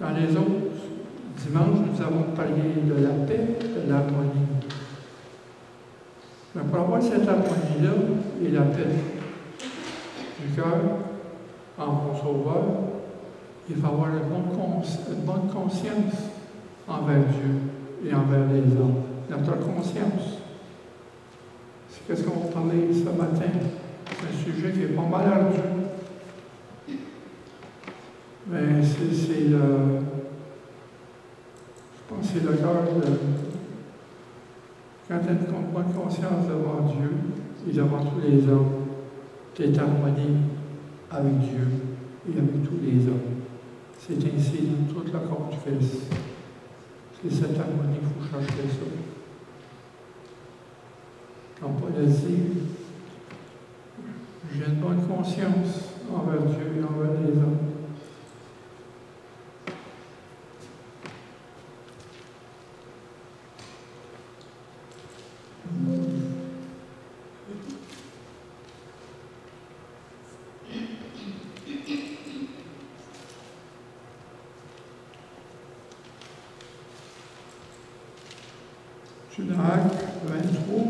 Dans les autres dimanches, nous avons parlé de la paix, de l'harmonie. Mais pour avoir cette harmonie-là et la paix du cœur en mon Sauveur, il faut avoir une bonne conscience envers Dieu et envers les hommes. Notre conscience. C'est qu'est-ce qu'on va parler ce matin. C'est un sujet qui est pas mal ardu. Mais c'est le... Je pense que c'est le cœur de... Quand tu as une bonne conscience devant Dieu et devant tous les hommes, tu es harmonie avec Dieu et avec tous les hommes. C'est ainsi dans toute la corps du Christ. C'est cette harmonie qu'il faut chercher ça. Comme Paul a dit, j'ai une bonne conscience envers Dieu et envers les hommes. Je suis dans Actes 23.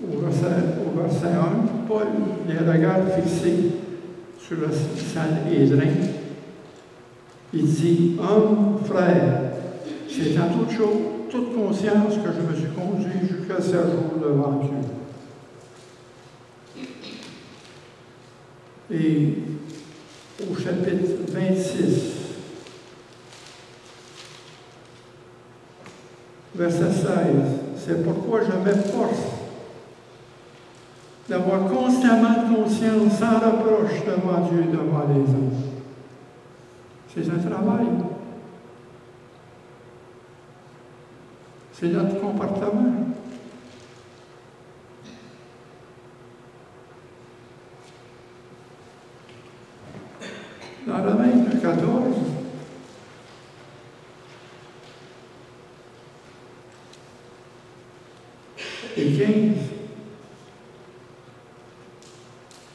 Au verset 1, Paul, les regards fixés sur le Sanhédrin, il dit, homme, frère, c'est en toute chose, toute conscience que je me suis conduit jusqu'à ce jour devant Dieu. Et au chapitre 26, verset 16, c'est pourquoi je m'efforce d'avoir constamment conscience sans reproche devant Dieu et devant les hommes. C'est un travail. C'est notre comportement. Dans Romains 14, et 15,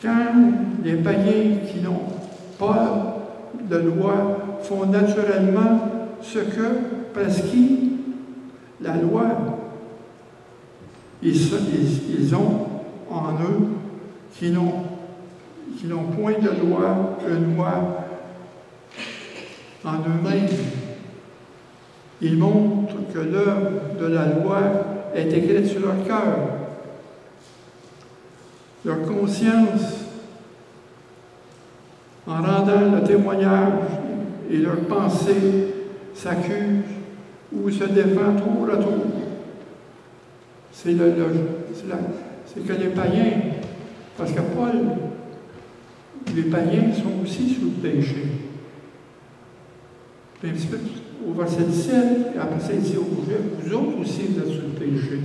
quand les païens qui n'ont pas de loi font naturellement ce que prescrit la loi, ils ont en eux qui n'ont point de loi, une loi en eux-mêmes. Ils montrent que l'œuvre de la loi est écrite sur leur cœur. Leur conscience, en rendant le témoignage et leur pensée, s'accuse ou se défend tour à tour. C'est que les païens, parce que Paul, les païens sont aussi sous le péché. Puis un petit peu au verset 17, et après ça, il dit aux Juifs, vous autres aussi, vous êtes sous le péché.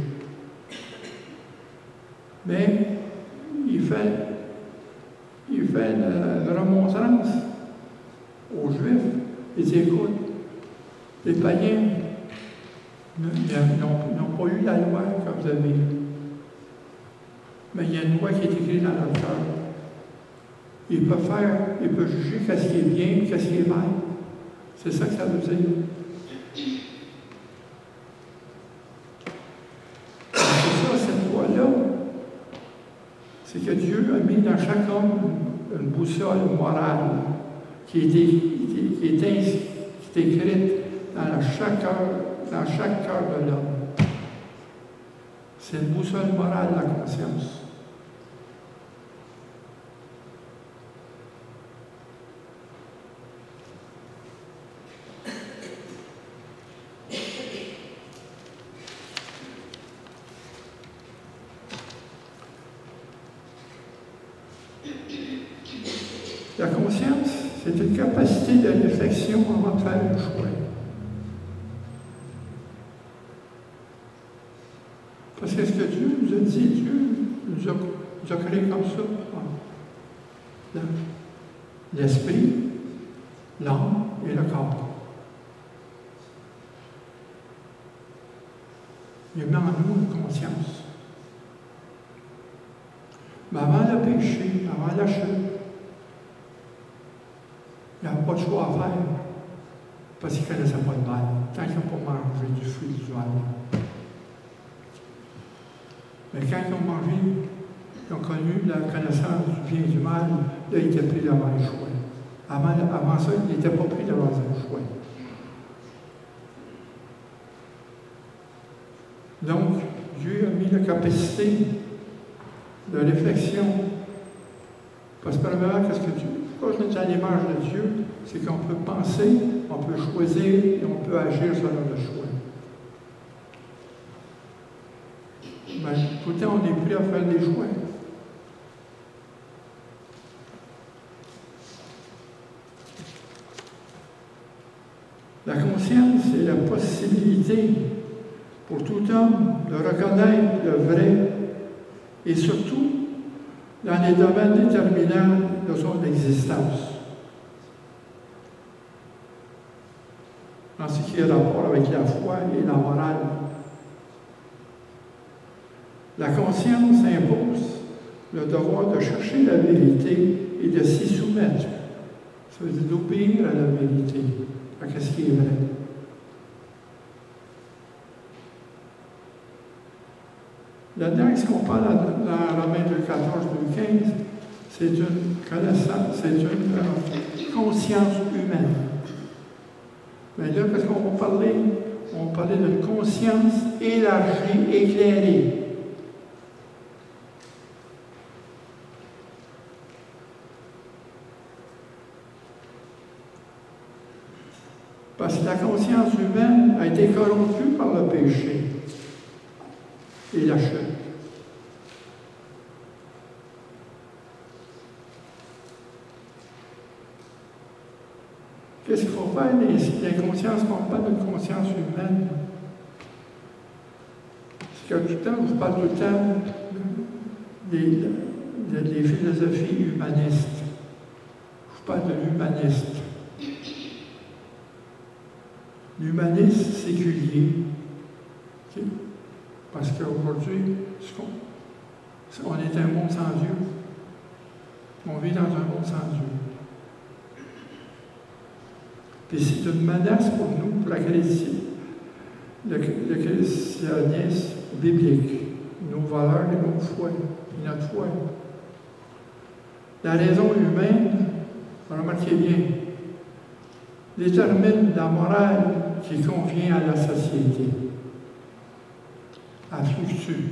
Mais il fait une remontrance aux Juifs. Il dit, écoute, les païens n'ont pas eu la loi que vous avez eue. Mais il y a une loi qui est écrite dans leur cœur. Il peut juger qu'est-ce qui est bien et qu'est-ce qui est mal. C'est ça que ça veut dire. C'est ça, cette loi-là. C'est que Dieu a mis dans chaque homme une boussole morale qui est écrite dans chaque cœur de l'homme. C'est une boussole morale, la conscience. La conscience, c'est une capacité de réflexion avant de faire un choix. Parce que ce que Dieu nous a dit, Dieu nous a créé comme ça. L'esprit, l'âme et le corps. Il met en nous une conscience. Mais avant le péché, avant la chute, il n'y avait pas de choix à faire. Parce qu'ils ne connaissaient pas le mal, tant qu'ils n'ont pas mangé du fruit du mal. Mais quand ils ont mangé, ils ont connu la connaissance du bien et du mal, là, ils étaient pris devant le choix. Avant ça, ils n'étaient pas pris devant un choix. Donc, Dieu a mis la capacité de réflexion. Parce que premièrement, pourquoi je mets à l'image de Dieu, c'est qu'on peut penser, on peut choisir et on peut agir selon le choix. Mais pourtant, on est prêt à faire des choix. La conscience est la possibilité pour tout homme de reconnaître le vrai et surtout dans les domaines déterminants de son existence. En ce qui est rapport avec la foi et la morale. La conscience impose le devoir de chercher la vérité et de s'y soumettre. Ça veut dire d'obéir à la vérité, à ce qui est vrai. Là-dedans, ce qu'on parle dans Romains 2, 14, 2, 15, c'est une connaissance, c'est une conscience humaine. Mais là, qu'est-ce qu'on va parler? On va parler d'une conscience élargie, éclairée. Parce que la conscience humaine a été corrompue par le péché et la chute. Qu'est-ce qu'il faut faire? Les consciences ne parlent pas d'une conscience humaine. Parce que tout le temps, je parle tout le temps des philosophies humanistes. Je parle de l'humaniste. L'humaniste séculier. Okay? Parce qu'aujourd'hui, on est un monde sans Dieu. On vit dans un monde sans Dieu. Et c'est une menace pour nous, pour le christianisme biblique, nos valeurs et nos foi, et notre foi. La raison humaine, remarquez bien, détermine la morale qui convient à la société. Elle fluctue.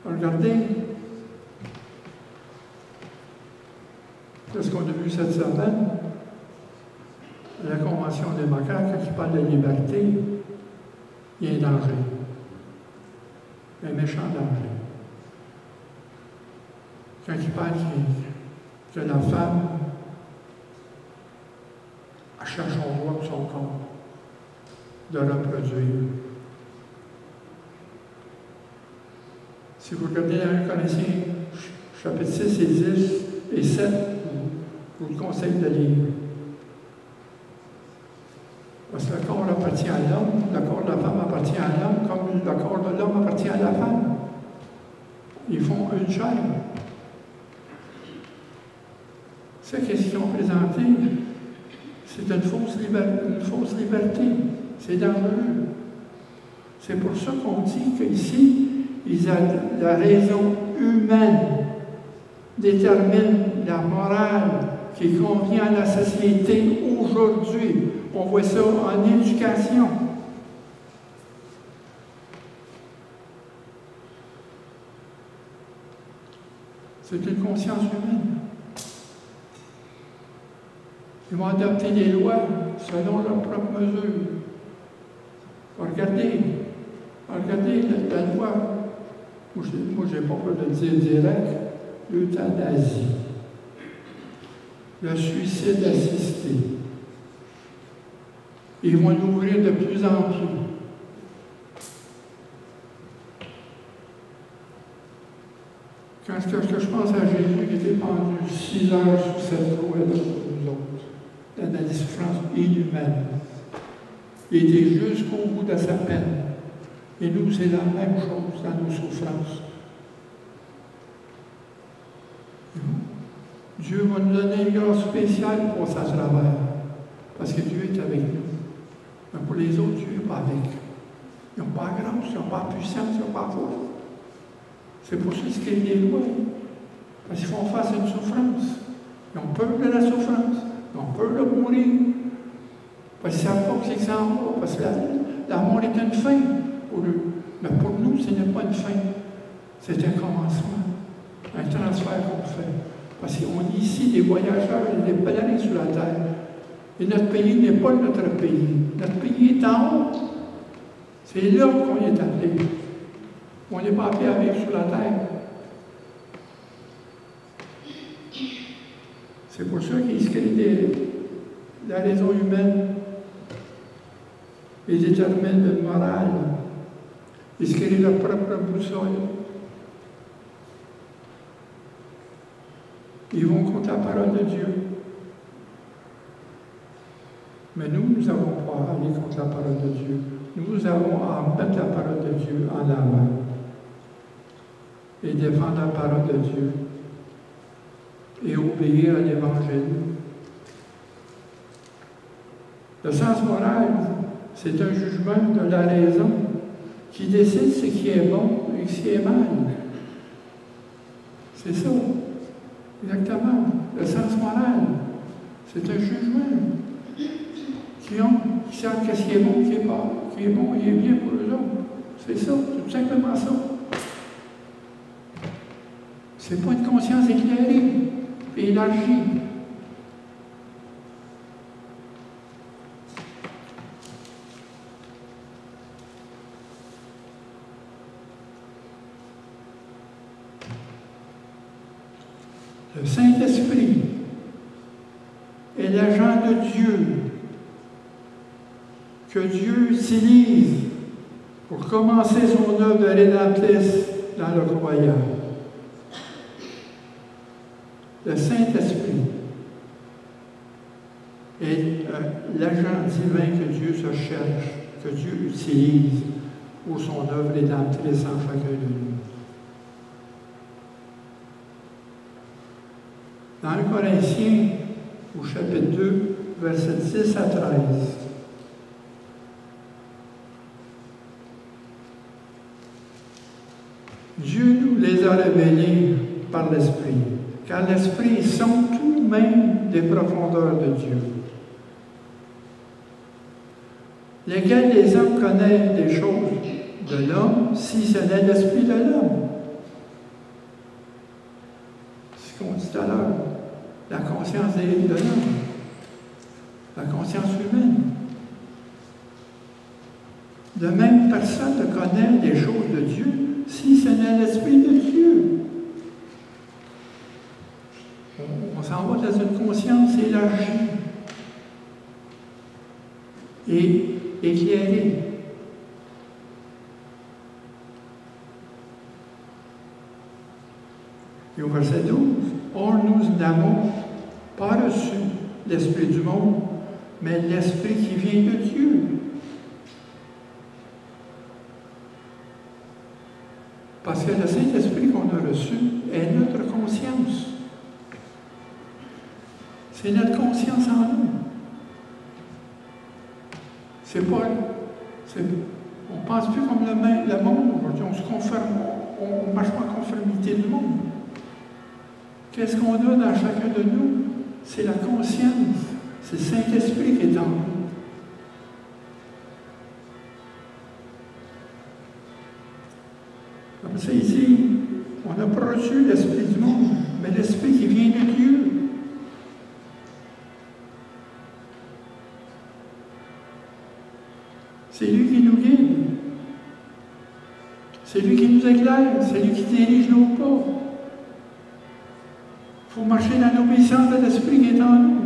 Regardez ce qu'on a vu cette semaine. La Convention démocrate, quand il parle de liberté, il y a un danger. Un méchant danger. Quand il parle que la femme cherche son droit pour son corps, de reproduire. Si vous regardez dans 1 Corinthiens, chapitre 6 et 10 et 7, je vous conseille de lire. Parce que le corps appartient à l'homme, le corps de la femme appartient à l'homme, comme le corps de l'homme appartient à la femme. Ils font une chair. C'est qu'est-ce qu'ils ont présenté? C'est une fausse liberté. C'est dangereux. C'est pour ça qu'on dit qu'ici, la raison humaine détermine la morale qui convient à la société aujourd'hui. On voit ça en éducation. C'est une conscience humaine. Ils vont adopter des lois selon leurs propres mesures. Regardez la loi. Moi, je n'ai pas peur de le dire direct. L'euthanasie. Le suicide assisté. Ils vont l'ouvrir de plus en plus. Quand je pense à Jésus qui était pendu 6 heures sous cette croix là pour nous autres, dans des souffrances inhumaines. Il était jusqu'au bout de sa peine. Et nous, c'est la même chose dans nos souffrances. Dieu va nous donner une grâce spéciale pour ça à travers. Parce que Dieu est avec nous. Mais pour les autres, Dieu n'est pas avec. Ils n'ont pas la grâce, ils n'ont pas la puissance, ils n'ont pas la force. C'est pour ça qu'ils créent des lois. Parce qu'ils font face à une souffrance. Ils ont peur de la souffrance. Ils ont peur de mourir. Parce qu'ils ne savent pas que c'est que ça en va. Parce que la mort est une fin pour eux. Mais pour nous, ce n'est pas une fin. C'est un commencement. Un transfert qu'on fait. Parce qu'on dit ici des voyageurs et des pèlerins sur la terre. Et notre pays n'est pas notre pays. Notre pays est en haut. C'est là qu'on est appelé. On n'est pas appelé à vivre sur la terre. C'est pour ça qu'ils se créent la raison humaine. Ils déterminent le moral. Ils se créent leur propre boussole. Ils vont contre la parole de Dieu. Mais nous n'avons pas à aller contre la parole de Dieu. Nous avons à mettre la parole de Dieu en avant et défendre la parole de Dieu et obéir à l'Évangile. Le sens moral, c'est un jugement de la raison qui décide ce qui est bon et ce qui est mal. C'est ça. Exactement. Le sens moral, c'est un jugement qui savent qu'est-ce qui est bon, qui est pas, qui est bon et est bien pour eux autres. C'est ça, c'est tout simplement ça. C'est pas une conscience éclairée et élargie. Le Saint-Esprit est l'agent de Dieu que Dieu utilise pour commencer son œuvre de rédemptrice dans le croyant. Le Saint-Esprit est l'agent divin que Dieu se cherche, que Dieu utilise pour son œuvre rédemptrice en chacun de nous. Dans 1 Corinthiens, au chapitre 2, versets 10 à 13, Dieu nous les a révélés par l'Esprit, car l'Esprit sonde tout même des profondeurs de Dieu. Lesquels les hommes connaissent des choses de l'homme, si ce n'est l'Esprit de l'homme. C'est ce qu'on dit tout à l'heure. La conscience de l'homme, la conscience humaine. De même, personne ne connaît des choses de Dieu si ce n'est l'Esprit de Dieu. On s'en va dans une conscience élargie et éclairée. Et au verset 12, « Or, nous n'avons pas reçu l'Esprit du monde, mais l'Esprit qui vient de Dieu. » Parce que le Saint-Esprit qu'on a reçu est notre conscience. C'est notre conscience en nous. C'est pas... on ne pense plus comme le monde aujourd'hui. On se conforme, on ne marche pas en conformité du monde. Qu'est-ce qu'on a dans chacun de nous? C'est la conscience. C'est le Saint-Esprit qui est en nous. Comme ça, ici, on n'a pas reçu l'Esprit du monde, mais l'Esprit qui vient de Dieu. C'est lui qui nous guide. C'est lui qui nous éclaire. C'est lui qui dirige nos pas. Il faut marcher dans l'obéissance de l'Esprit qui est en nous.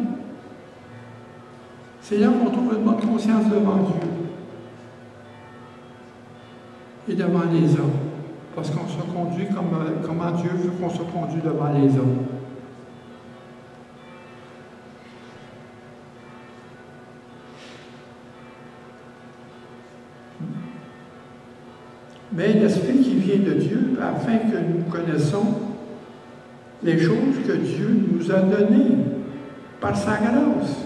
C'est là qu'on trouve une bonne conscience devant Dieu et devant les hommes. Parce qu'on se conduit comment Dieu veut qu'on se conduise devant les hommes. mais l'Esprit qui vient de Dieu afin que nous connaissons les choses que Dieu nous a données par sa grâce.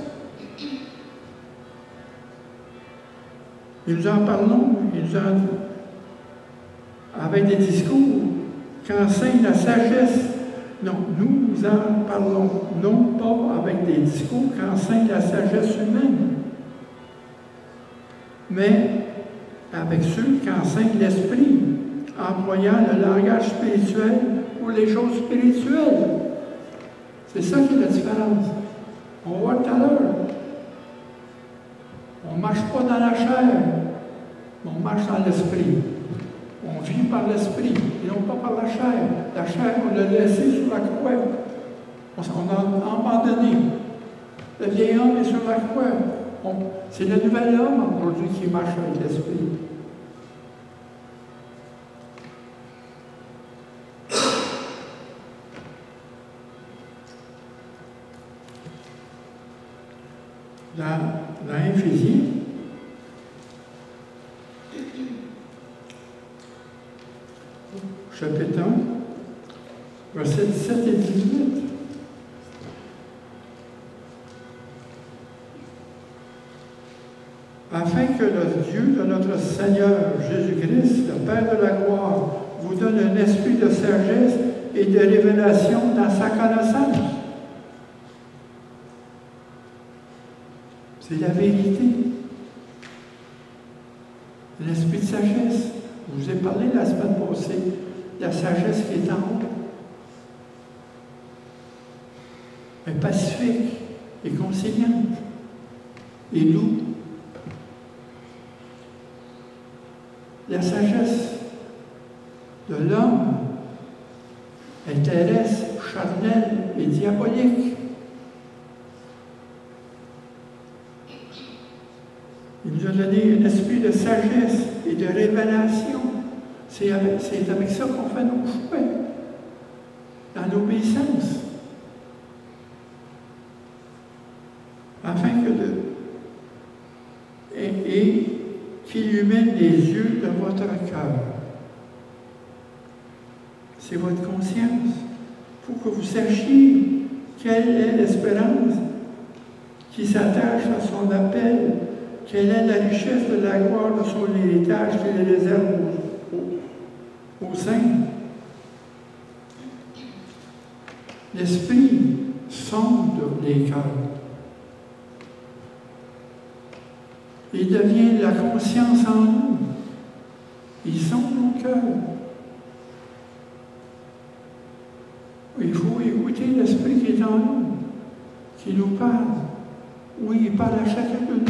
Et nous en parlons, avec des discours qu'enseigne la sagesse. Non, nous en parlons non pas avec des discours qu'enseigne la sagesse humaine, mais avec ceux qu'enseigne l'Esprit, employant le langage spirituel pour les choses spirituelles. C'est ça qui est la différence. On voit tout à l'heure. On ne marche pas dans la chair, mais on marche dans l'Esprit. On vit par l'Esprit, et non pas par la chair. La chair, on l'a laissée sur la croix. On a abandonné. Le vieil homme est sur la croix. C'est le nouvel homme aujourd'hui qui marche avec l'Esprit. Dans Éphésiens, chapitre 1, versets 17 et 18. Afin que le Dieu de notre Seigneur Jésus-Christ, le Père de la gloire, vous donne un esprit de sagesse et de révélation dans sa connaissance. C'est la vérité. L'esprit de sagesse. Je vous ai parlé la semaine passée, la sagesse qui est en haut. Elle est pacifique et conciliante et doux. La sagesse de l'homme est terrestre, charnelle et diabolique. Il nous a donné un esprit de sagesse et de révélation. C'est avec ça qu'on fait nos choix, dans l'obéissance. Afin que et qu'il illumine les yeux de votre cœur. C'est votre conscience. Pour que vous sachiez quelle est l'espérance qui s'attache à son appel. Quelle est la richesse de la gloire de son héritage qu'il réserve aux saints? L'Esprit sonde les cœurs. Il devient la conscience en nous. Il sonde nos cœurs. Il faut écouter l'Esprit qui est en nous, qui nous parle. Oui, il parle à chacun de nous.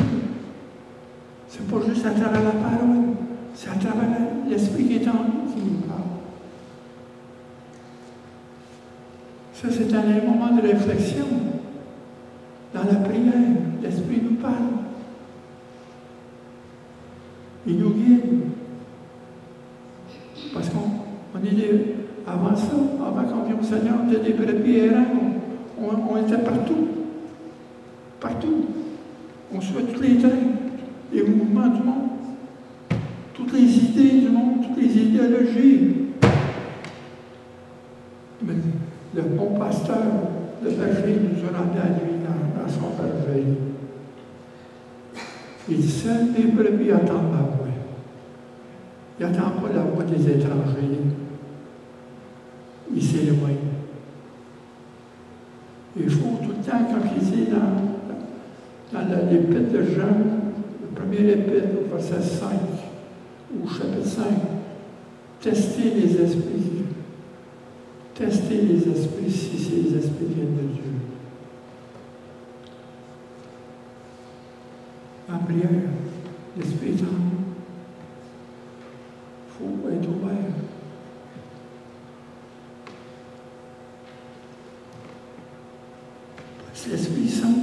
C'est pas juste à travers la parole, c'est à travers l'Esprit qui est en nous qui nous parle. Ça, c'est un moment de réflexion. Dans la prière, l'Esprit nous parle. Il nous guide. Parce qu'on est avant ça, avant qu'on vienne au Seigneur, on était des brebis errants. On était partout. Partout. On suivait tous les trains. Les mouvements du monde, toutes les idées du monde, toutes les idéologies. Mais le bon pasteur de berger nous a rendu à lui dans son berger. Il dit, seuls les brebis attendent ma voix. Il n'attend pas la voix des étrangers. Il s'éloigne. Il faut tout le temps, comme il dit dans l'épître de Jean, premier épître, verset 5, ou chapitre 5, tester les esprits. Tester les esprits si ces esprits viennent de Dieu. En prière, l'Esprit est en nous. Il faut être ouvert. Parce que l'Esprit sonde.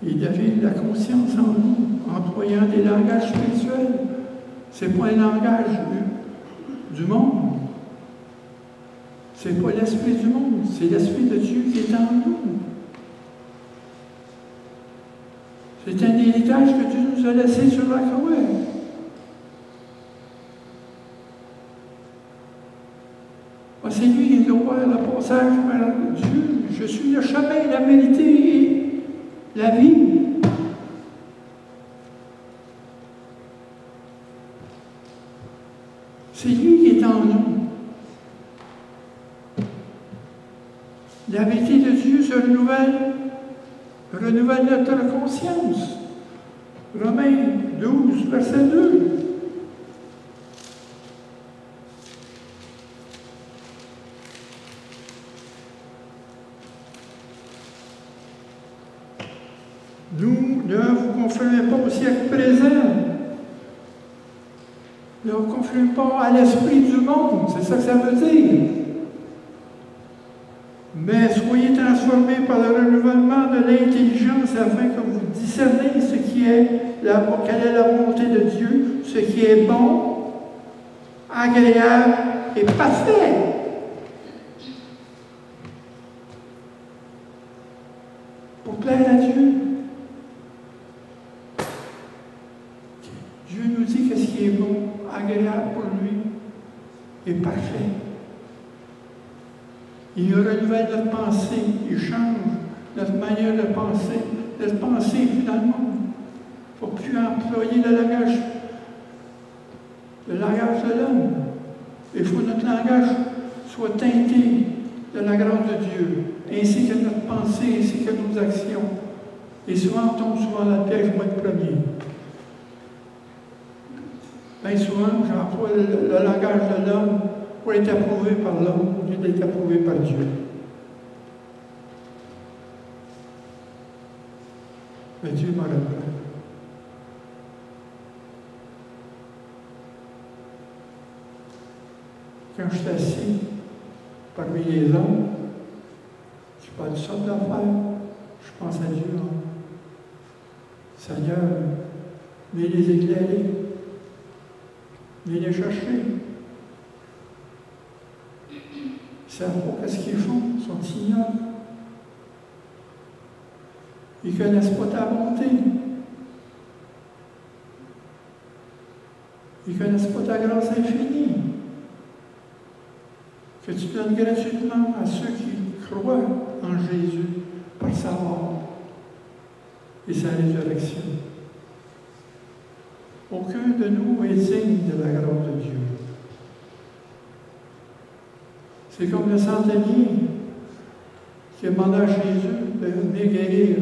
Il devient la conscience en nous, employant des langages spirituels. Ce n'est pas un langage du monde. Ce n'est pas l'esprit du monde, c'est l'Esprit de Dieu qui est en nous. C'est un héritage que Dieu nous a laissé sur la croix. c'est lui qui doit voir le passage vers Dieu. Je suis le chemin, la vérité et la vie. C'est lui qui est en nous. La vérité de Dieu se renouvelle notre conscience. Romains 12, verset 2. Nous ne vous conformez pas au siècle présent. Ne vous conformez pas à l'esprit du monde. C'est ça que ça veut dire. Mais soyez transformés par le renouvellement de l'intelligence afin que vous discerniez quelle est la volonté de Dieu, ce qui est bon, agréable et parfait. Pour plaire à Dieu. Dieu nous dit que ce qui est bon, agréable pour lui et parfait. Il renouvelle notre pensée, il change notre manière de penser. Notre pensée, finalement, il ne faut plus employer le langage de l'homme. Il faut que notre langage soit teinté de la grâce de Dieu, ainsi que notre pensée, ainsi que nos actions. Et souvent, on tombe souvent dans le piège, moi le premier. Bien souvent, j'emploie le langage de l'homme pour être approuvé par l'homme, au lieu d'être approuvé par Dieu. Mais Dieu m'a rappelé. Quand je suis assis parmi les hommes, je parle de sorte d'affaires, je pense à Dieu. Seigneur, viens les éclairer, viens les chercher. Ils ne savent pas ce qu'ils font, ils sont ignorants. Ils ne connaissent pas ta bonté. Ils ne connaissent pas ta grâce infinie. Que tu donnes gratuitement à ceux qui croient en Jésus par sa mort et sa résurrection. Aucun de nous est digne de la grâce de Dieu. C'est comme le centenier qui a demandé à Jésus de venir guérir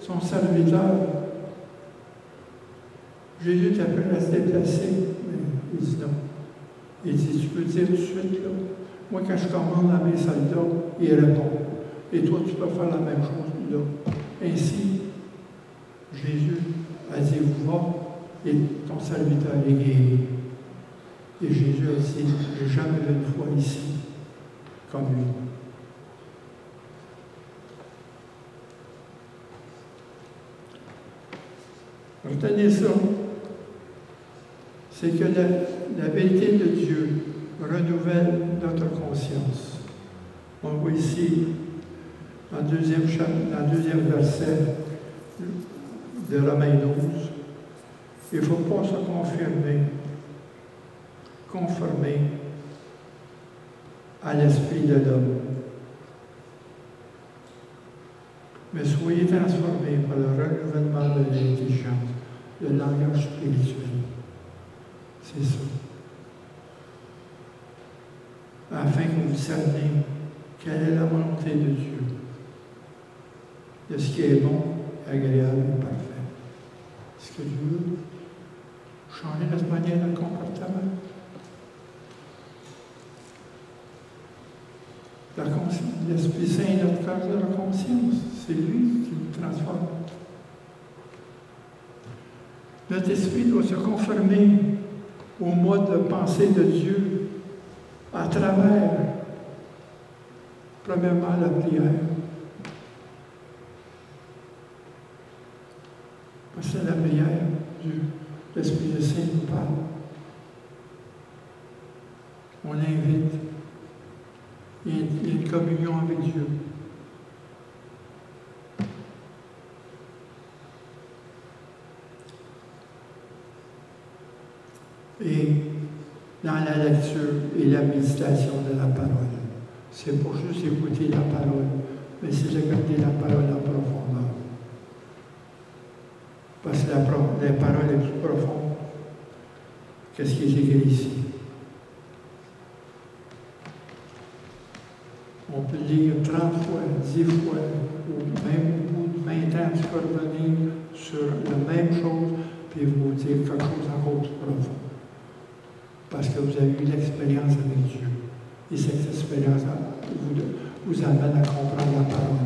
son serviteur. Jésus t'appelle à se déplacer, mais il dit non. Il dit, tu peux dire tout de suite, là, moi quand je commande à mes soldats, il répond. Et toi, tu peux faire la même chose là. Ainsi, Jésus a dit, va, et ton serviteur est guéri. Et Jésus a dit, je n'ai jamais vu une foi ici comme lui. Retenez ça, c'est que la vérité de Dieu renouvelle notre conscience. On voit ici, dans le deuxième verset de Romains 12, il ne faut pas se conformer à l'esprit de l'homme, mais soyez transformés par le renouvellement de l'intelligence, le langage spirituel. C'est ça. Afin que vous discerniez quelle est la volonté de Dieu, de ce qui est bon, agréable et parfait. Est-ce que Dieu veut changer notre manière de comportement? L'Esprit Saint est notre cœur de la conscience. C'est lui qui nous transforme. Notre esprit doit se conformer au mode de pensée de Dieu à travers, premièrement, la prière. Parce que c'est la prière de l'Esprit Saint nous parle. On l'invite. Il y a une communion avec Dieu. Et dans la lecture et la méditation de la parole. c'est pas juste écouter la parole, mais c'est de garder la parole en profondeur. Parce que la parole est plus profonde que ce qui est écrit ici. On peut lire 30 fois, 10 fois, ou même au bout de 20 ans, tu peux revenir sur la même chose, puis vous dire quelque chose encore plus profond. Parce que vous avez eu l'expérience avec Dieu. Et cette expérience vous amène à comprendre la parole.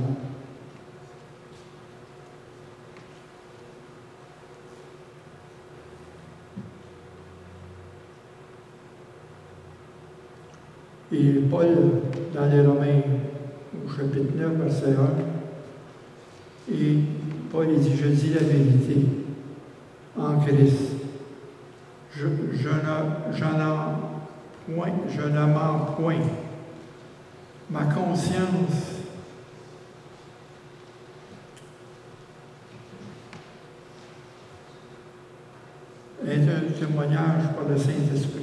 Et Paul, dans les Romains, au chapitre 9, verset 1, et Paul il dit, je dis la vérité en Christ. Je ne mens point. Ma conscience est un témoignage par le Saint-Esprit.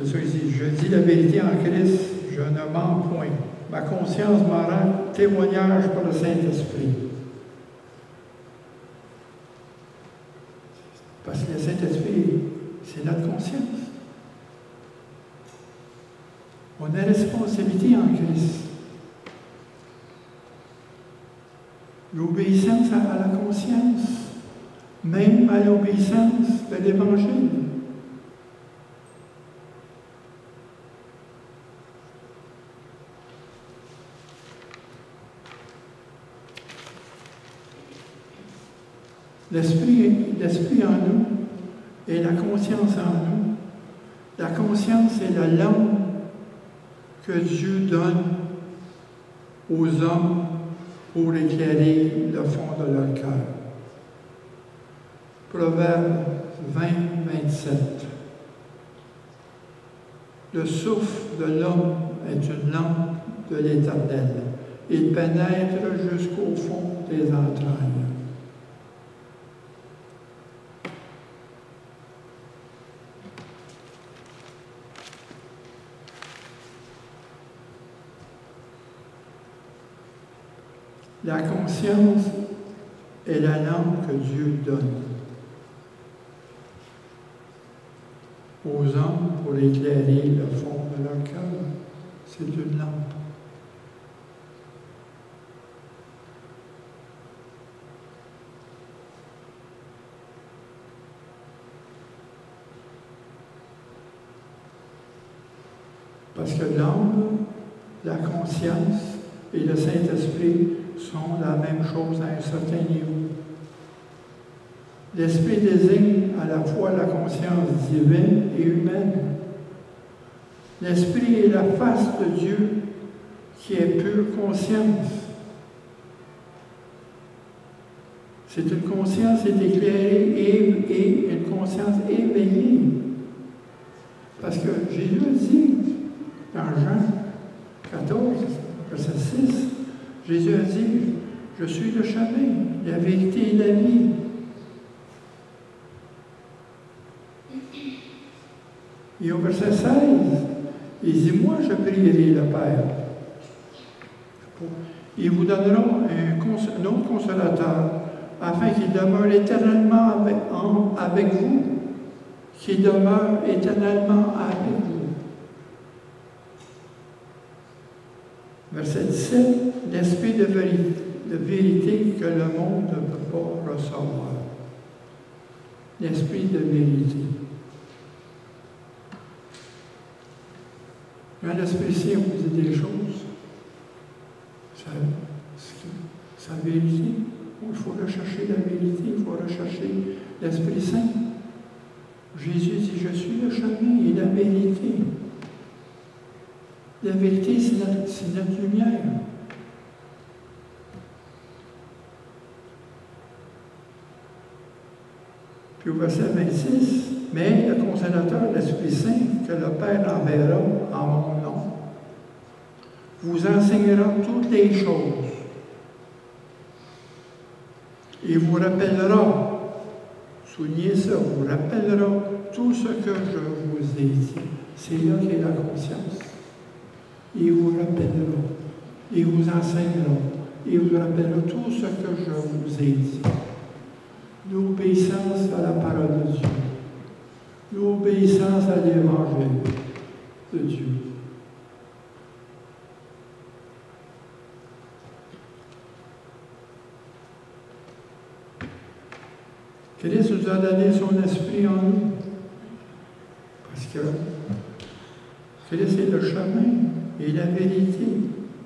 C'est ça ici. Je dis la vérité en Christ, je ne mens point. Ma conscience m'en rend témoignage par le Saint-Esprit. Parce que le Saint-Esprit, c'est notre conscience. On a responsabilité en Christ. L'obéissance à la conscience, même à l'obéissance de l'Évangile. L'esprit en nous et la conscience en nous. La conscience est la lampe que Dieu donne aux hommes pour éclairer le fond de leur cœur. Proverbe 20, 27. Le souffle de l'homme est une lampe de l'Éternel. Il pénètre jusqu'au fond des entrailles. La conscience est la lampe que Dieu donne aux hommes pour éclairer le fond de leur cœur. C'est une lampe. Parce que l'âme, la conscience et le Saint-Esprit sont la même chose à un certain niveau. L'Esprit désigne à la fois la conscience divine et humaine. L'Esprit est la face de Dieu qui est pure conscience. C'est une conscience éclairée et une conscience éveillée. Parce que Jésus a dit, dans Jean 14, verset 6, Jésus a dit, je suis le chemin, la vérité et la vie. Et au verset 16, il dit, moi je prierai le Père. Ils vous donneront un autre consolateur, afin qu'il demeure éternellement avec vous, qu'il demeure éternellement avec vous. Verset 17, l'esprit de vérité que le monde ne peut pas recevoir. L'esprit de vérité. Quand l'Esprit Saint vous dit des choses, sa vérité, il faut rechercher la vérité, il faut rechercher l'Esprit Saint. Jésus dit, je suis le chemin et la vérité. La vérité, c'est notre lumière. Puis au verset 26, mais le consolateur, l'Esprit Saint, que le Père enverra en mon nom, vous enseignera toutes les choses et vous rappellera, soulignez ça, vous rappellera tout ce que je vous ai dit. C'est là qu'est la conscience. Il vous rappellera, il vous enseignera, il vous rappellera tout ce que je vous ai dit. L'obéissance à la parole de Dieu, l'obéissance à l'évangile de Dieu. Christ nous a donné son esprit en nous. Parce que Christ est le chemin et la vérité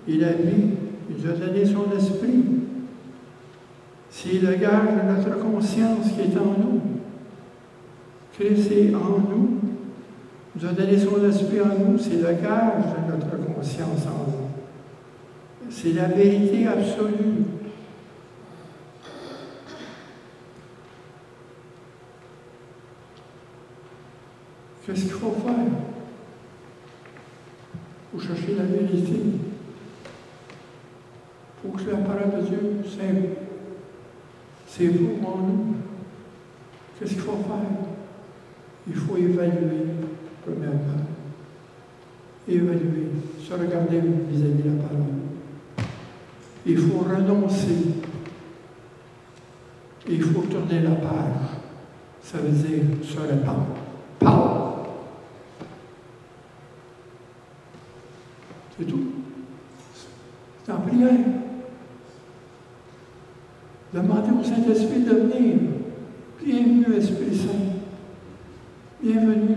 et la vie. Il nous a donné son esprit. C'est le gage de notre conscience qui est en nous. Christ est en nous. Il nous a donné son esprit en nous. C'est le gage de notre conscience en nous. C'est la vérité absolue. Qu'est-ce qu'il faut faire pour chercher la vérité? Pour que la parole de Dieu c'est vous en nous. Qu'est-ce qu'il faut faire? Il faut évaluer, premièrement. Évaluer, se regarder vis-à-vis de la parole. Il faut renoncer. Il faut tourner la page. Ça veut dire se répandre. Parle. C'est tout. C'est en prière. Demandez au Saint-Esprit de venir. Bienvenue, Esprit Saint. Bienvenue.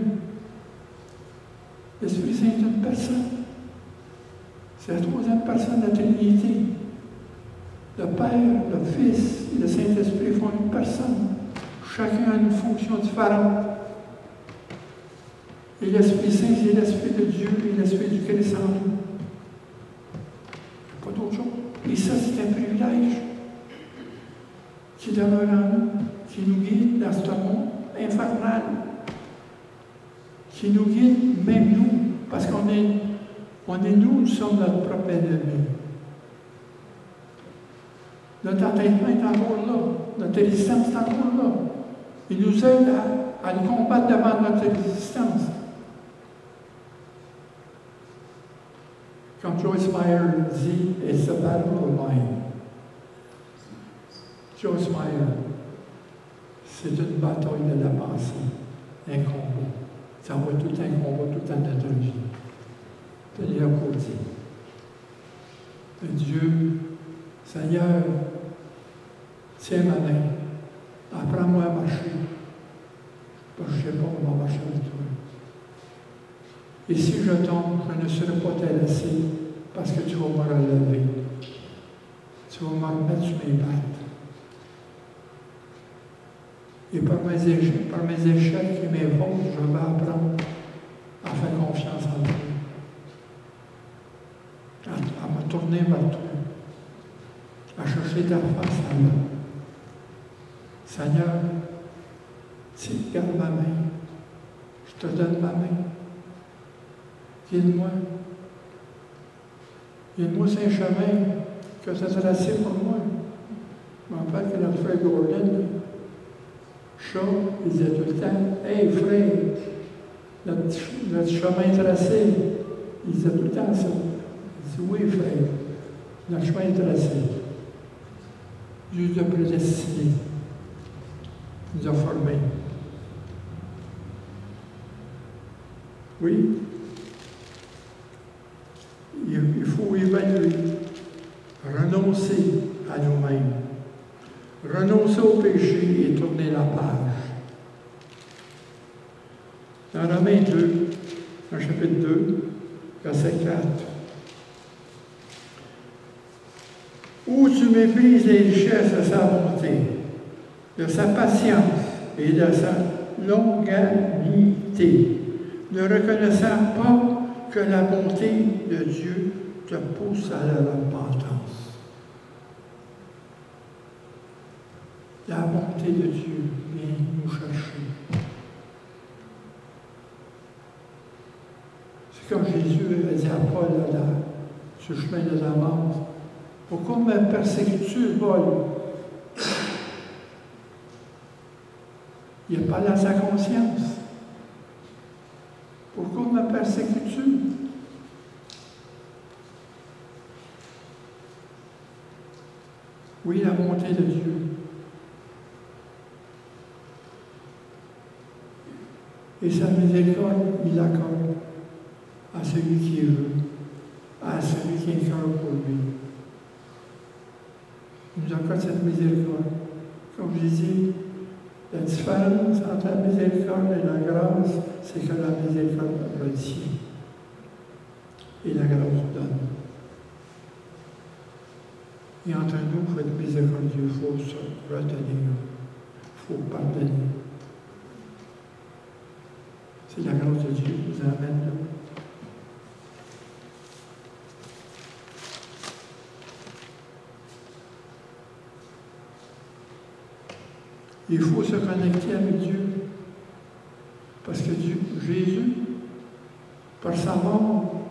L'Esprit Saint est une personne. C'est la troisième personne de la Trinité. Le Père, le Fils et le Saint-Esprit font une personne. Chacun a une fonction différente. Et l'Esprit Saint, c'est l'Esprit de Dieu et l'Esprit du Christ en nous. Pas d'autre chose. Et ça, c'est un privilège qui demeure en nous, qui nous guide dans ce monde infernal, qui nous guide, même nous, parce qu'on est nous sommes notre propre ennemi. Notre entêtement est encore là, notre résistance est encore là. Il nous aide à nous combattre devant notre résistance. Comme Joyce Meyer dit, it's a battle of mind. Joyce Meyer, c'est une bataille de la pensée, un combat. Ça va tout un combat, tout un notre vie. Tenez à côté. Dieu, Seigneur, tiens ma main, apprends-moi à marcher. Parce que je ne sais pas comment marcher avec toi. Et si je tombe, je ne serai pas délaissé parce que tu vas me relever. Tu vas me remettre sur mes pattes. Et par mes échecs et mes fautes, je vais apprendre à faire confiance en toi. À me tourner vers toi. À chercher ta face à moi. Seigneur, tu gardes ma main. Je te donne ma main. Guide-moi. Guide-moi c'est un chemin que tu as tracé pour moi. Je me rappelle que notre frère Gordon, Shaw, il disait tout le temps, hey frère, notre chemin est tracé. Il disait tout le temps ça. Il dit oui frère, notre chemin est tracé. Dieu nous a prédestinés. Il nous a formés. Oui. Il faut évaluer, renoncer à nous-mêmes, renoncer au péché et tourner la page. Dans Romains 2, dans chapitre 2, verset 4. Où tu méprises les richesses de sa bonté, de sa patience et de sa longanimité, ne reconnaissant pas que la bonté de Dieu te pousse à la repentance. La bonté de Dieu vient nous chercher. C'est comme Jésus avait dit à Paul, là, tu sur le chemin de la mort. Pourquoi me persécutes-tu, Paul? Il a parlé à sa conscience. Pourquoi me persécutes-tu? Oui, la bonté de Dieu. Et sa miséricorde, il l'accorde à celui qui veut, à celui qui est cœur pour lui. Il nous accorde cette miséricorde. Comme je dis, la différence entre la miséricorde et la grâce, c'est que la miséricorde retient et la grâce donne. Et entre nous, il faut être miséricordieux, il faut se retenir, il faut pardonner. C'est la grâce de Dieu qui nous amène là. Il faut se connecter avec Dieu. Parce que Dieu, Jésus, par sa mort,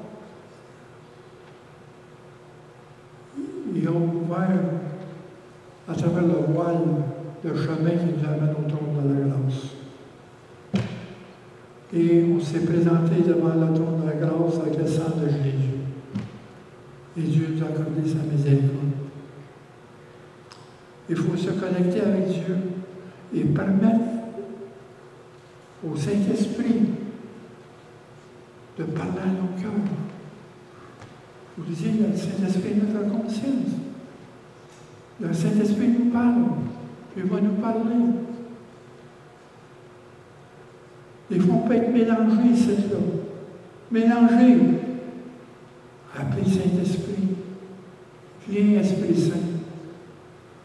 il a ouvert à travers le voile le chemin qui nous amène au trône de la grâce. Et on s'est présenté devant le trône de la grâce avec le sang de Jésus. Et Dieu nous a accordé sa miséricorde. Il faut se connecter avec Dieu et permettre au Saint-Esprit de parler à nos cœurs. Je vous dis, le Saint-Esprit est notre conscience. Le Saint-Esprit nous parle, puis il va nous parler. Des fois, on peut être mélangé, c'est là. Mélangé. Appelez Saint-Esprit. Viens, Esprit Saint.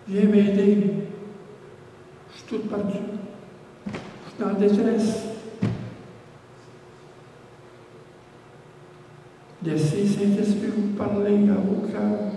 Viens m'aider. Je suis tout perdu. Je suis en détresse. Laissez Saint-Esprit vous parler à vos cœurs.